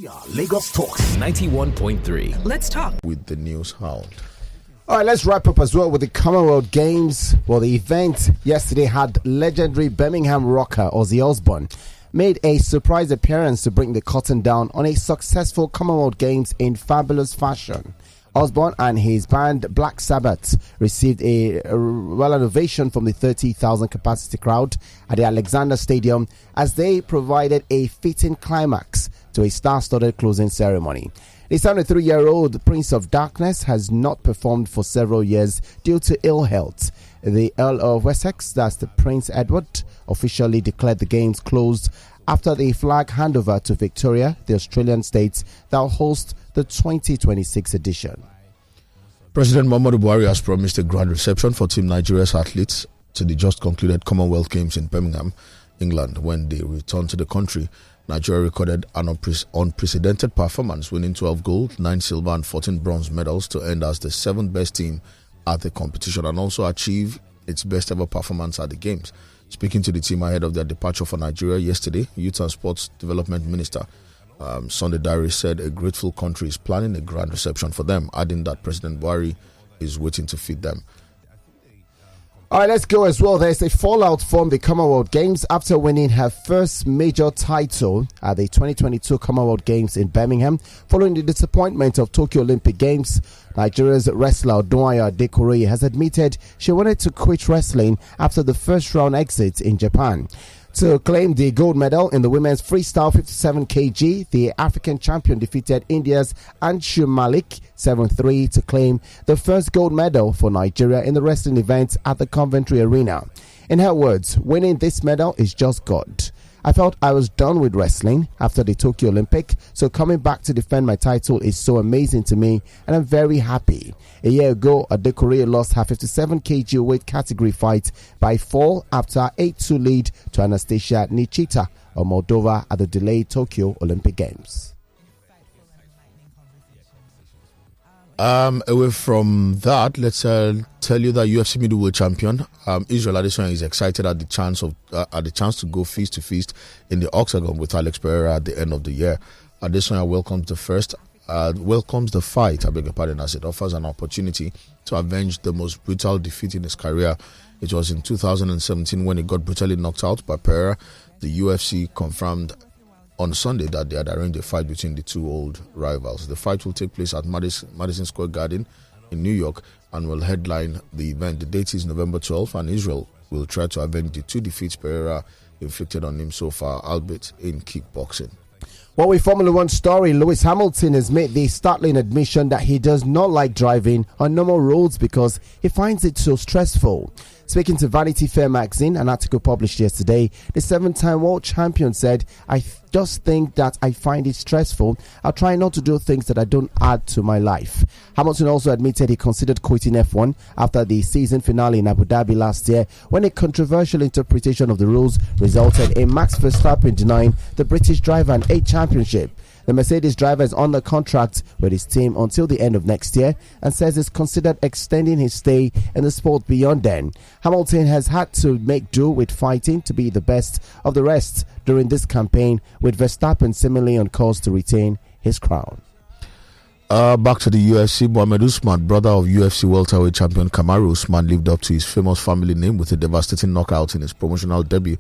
We are Lagos Talks 91.3. Let's talk. With the news Hound. All right, let's wrap up as well with the Commonwealth Games. Well, the event yesterday had legendary Birmingham rocker Ozzy Osbourne made a surprise appearance to bring the curtain down on a successful Commonwealth Games in fabulous fashion. Osbourne and his band Black Sabbath received an ovation from the 30,000 capacity crowd at the Alexander Stadium as they provided a fitting climax to a star-studded closing ceremony. The 73-year-old Prince of Darkness has not performed for several years due to ill health. The Earl of Wessex, that's the Prince Edward, officially declared the games closed after the flag handover to Victoria, the Australian state that will host the 2026 edition. President Muhammadu Buhari has promised a grand reception for Team Nigeria's athletes to the just concluded Commonwealth Games in Birmingham, England. When they return to the country, Nigeria recorded an unprecedented performance, winning 12 gold, 9 silver and 14 bronze medals to end as the 7th best team at the competition and also achieve its best ever performance at the Games. Speaking to the team ahead of their departure for Nigeria yesterday, Youth and Sports Development Minister Sunday Diary said a grateful country is planning a grand reception for them, adding that President Buhari is waiting to feed them. All right, let's go as well. There's a fallout from the Commonwealth Games after winning her first major title at the 2022 Commonwealth Games in Birmingham. Following the disappointment of Tokyo Olympic Games, Nigeria's wrestler Odunayo Adekuoroye has admitted she wanted to quit wrestling after the first round exit in Japan. To claim the gold medal in the women's freestyle 57 kg, the African champion defeated India's Anshu Malik 7-3 to claim the first gold medal for Nigeria in the wrestling event at the Coventry Arena. In her words, winning this medal is just God. I felt I was done with wrestling after the Tokyo Olympic, so coming back to defend my title is so amazing to me and I'm very happy. A year ago, Adekuoroye lost her 57 kg weight category fight by fall after a 8-2 lead to Anastasia Nichita of Moldova at the delayed Tokyo Olympic Games. Away from that, let's tell you that UFC Middleweight champion Israel Adesanya is excited at the chance to go feast to feast in the Octagon with Alex Pereira at the end of the year. Adesanya welcomes the fight, as it offers an opportunity to avenge the most brutal defeat in his career. It was in 2017 when he got brutally knocked out by Pereira. The UFC confirmed on Sunday that they had arranged a fight between the two old rivals. The fight will take place at Madison Square Garden in New York and will headline the event. The date is November 12th, and Israel will try to avenge the 2 defeats Pereira inflicted on him so far, albeit in kickboxing. Well, with Formula One story, Lewis Hamilton has made the startling admission that he does not like driving on normal roads because he finds it so stressful. Speaking to Vanity Fair magazine, an article published yesterday, the 7-time world champion said, I just think that I find it stressful. I'll try not to do things that I don't add to my life. Hamilton also admitted he considered quitting F1 after the season finale in Abu Dhabi last year, when a controversial interpretation of the rules resulted in Max Verstappen denying the British driver an 8th championship. The Mercedes driver is under contract with his team until the end of next year and says he's considered extending his stay in the sport beyond then. Hamilton has had to make do with fighting to be the best of the rest during this campaign, with Verstappen seemingly on course to retain his crown. Back to the UFC, Muhammadu Usman, brother of UFC welterweight champion Kamaru Usman, lived up to his famous family name with a devastating knockout in his promotional debut.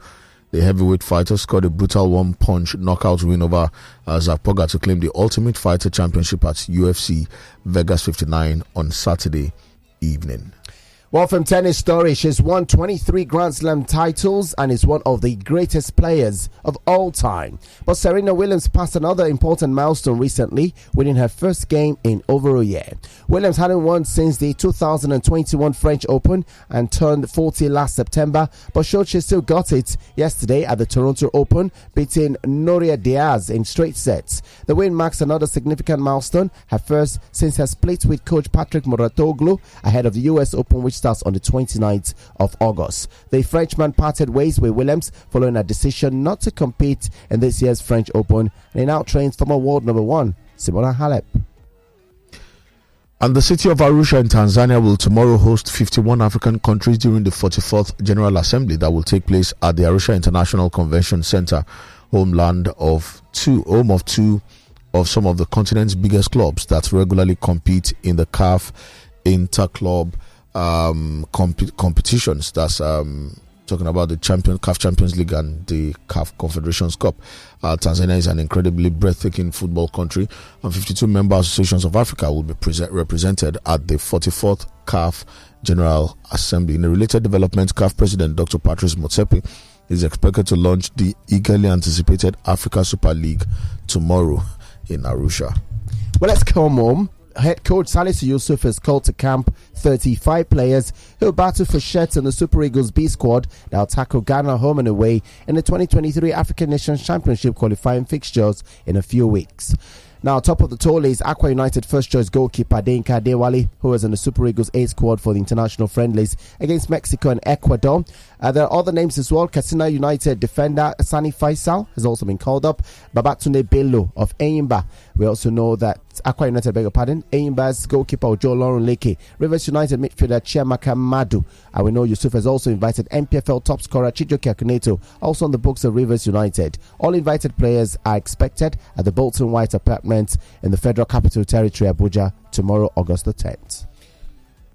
The heavyweight fighter scored a brutal one-punch knockout win over Zach Poga to claim the Ultimate Fighter Championship at UFC Vegas 59 on Saturday evening. Well, from tennis story, she's won 23 Grand Slam titles and is one of the greatest players of all time. But Serena Williams passed another important milestone recently, winning her first game in over a year. Williams hadn't won since the 2021 French Open and turned 40 last September, but showed she still got it yesterday at the Toronto Open, beating Nuria Diaz in straight sets. The win marks another significant milestone, her first since her split with coach Patrick Mouratoglou ahead of the US Open, which starts on the 29th of August. The Frenchman parted ways with Williams following a decision not to compete in this year's French Open, and he now trains former world number 1 Simona Halep. And the city of Arusha in Tanzania will tomorrow host 51 African countries during the 44th General Assembly that will take place at the Arusha International Convention Center, home of two of some of the continent's biggest clubs that regularly compete in the CAF inter-club competitions. That's talking about the CAF Champions League and the CAF Confederations Cup. Tanzania is an incredibly breathtaking football country, and 52 member associations of Africa will be represented at the 44th CAF General Assembly. In a related development, CAF President Dr. Patrice Motsepe is expected to launch the eagerly anticipated Africa Super League tomorrow in Arusha. Well, let's come home. Head coach Salisu Yusuf has called to camp 35 players who will battle for shirts in the Super Eagles B squad that will tackle Ghana home and away in the 2023 African Nations Championship qualifying fixtures in a few weeks. Now, top of the toll is Aqua United first choice goalkeeper Denka Dewali, who is in the Super Eagles A squad for the international friendlies against Mexico and Ecuador. There are other names as well. Katsina United defender Sani Faisal has also been called up. Babatunde Bello of Eyimba. We also know that Aqua United, Eyimba's goalkeeper Ojo Lauren Leke. Rivers United midfielder Chiamaka Madu. And we know Yusuf has also invited MPFL top scorer Chijoke Akuneto, also on the books of Rivers United. All invited players are expected at the Bolton White apartment in the Federal Capital Territory, Abuja, tomorrow, August the 10th.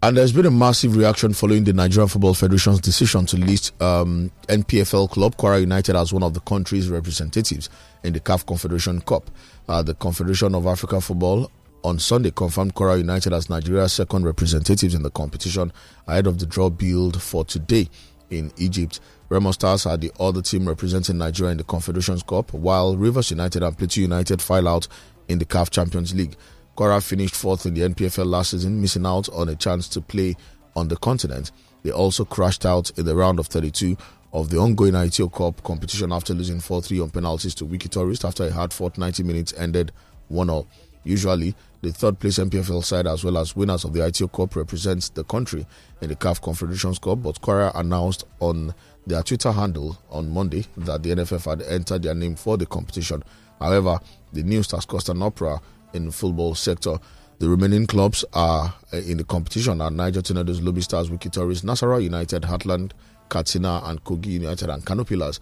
And there's been a massive reaction following the Nigerian Football Federation's decision to list NPFL club Kwara United as one of the country's representatives in the CAF Confederation Cup. The Confederation of African Football on Sunday confirmed Kwara United as Nigeria's second representatives in the competition ahead of the draw billed for today in Egypt. Remo Stars are the other team representing Nigeria in the Confederations Cup, while Rivers United and Plateau United file out in the CAF Champions League. Kwara finished fourth in the NPFL last season, missing out on a chance to play on the continent. They also crashed out in the round of 32 of the ongoing ITO Cup competition after losing 4-3 on penalties to Wiki Tourist after a hard-fought 90 minutes ended 1-0. Usually, the third-place NPFL side as well as winners of the ITO Cup represents the country in the CAF Confederations Cup, but Kwara announced on their Twitter handle on Monday that the NFF had entered their name for the competition. However, the news has caused an uproar in the football sector. The remaining clubs are in the competition are Niger Tornadoes, Lobby Stars, Wiki Tourist, Nasarawa United, Heartland, Katsina and Kogi United and Kano Pillars.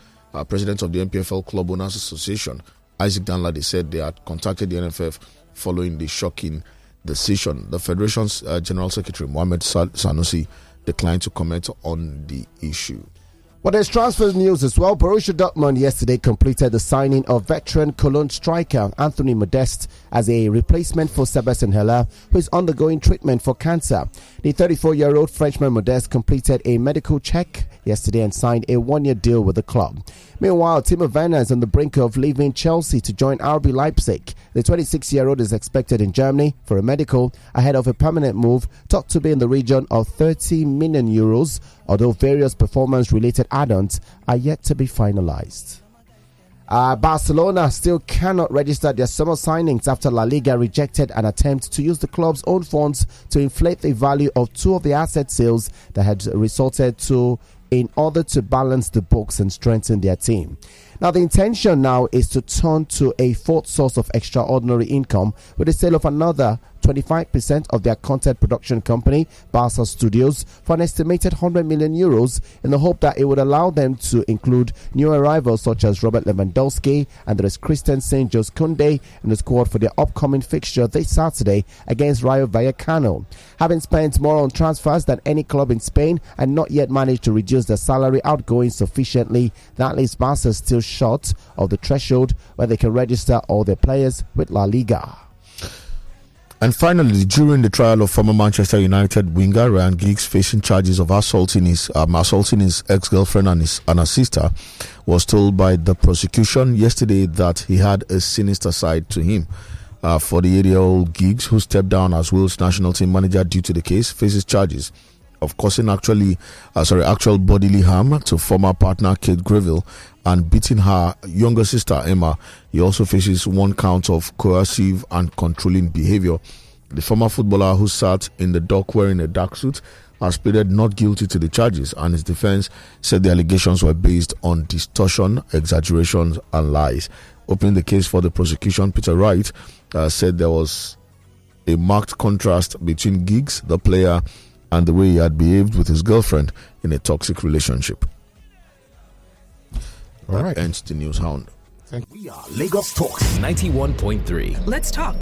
President of the NPFL Club Owners Association, Isaac Danladi, said they had contacted the NFF following the shocking decision. The Federation's General Secretary, Mohamed Sanusi, declined to comment on the issue. Well, there's transfer news as well. Borussia Dortmund yesterday completed the signing of veteran Cologne striker Anthony Modeste as a replacement for Sebastian Haller, who is undergoing treatment for cancer. The 34-year-old Frenchman Modeste completed a medical check yesterday and signed a one-year deal with the club. Meanwhile, Timo Werner is on the brink of leaving Chelsea to join RB Leipzig. The 26-year-old is expected in Germany for a medical ahead of a permanent move, thought to be in the region of 30 million euros, although various performance-related add-ons are yet to be finalized. Barcelona still cannot register their summer signings after La Liga rejected an attempt to use the club's own funds to inflate the value of two of the asset sales that had resulted to in order to balance the books and strengthen their team. Now, the intention now is to turn to a fourth source of extraordinary income with the sale of another 25% of their content production company, Barca Studios, for an estimated 100 million euros in the hope that it would allow them to include new arrivals such as Robert Lewandowski and there is Christensen Jos Koundé in the squad for their upcoming fixture this Saturday against Rayo Vallecano. Having spent more on transfers than any club in Spain and not yet managed to reduce their salary outgoing sufficiently, that leaves Barca still short of the threshold where they can register all their players with La Liga. And finally, during the trial of former Manchester United winger Ryan Giggs facing charges of assaulting his ex-girlfriend and her sister, was told by the prosecution yesterday that he had a sinister side to him. 48-year-old Giggs, who stepped down as Wales national team manager due to the case, faces charges of causing actual bodily harm to former partner Kate Greville and beating her younger sister Emma. He also faces one count of coercive and controlling behavior. The former footballer, who sat in the dock wearing a dark suit, has pleaded not guilty to the charges, and his defense said the allegations were based on distortion, exaggerations and lies. Opening the case for the prosecution, Peter Wright said there was a marked contrast between Giggs, the player, and the way he had behaved with his girlfriend in a toxic relationship. That ends the news, Hound. We are Lagos Talks 91.3. Let's talk.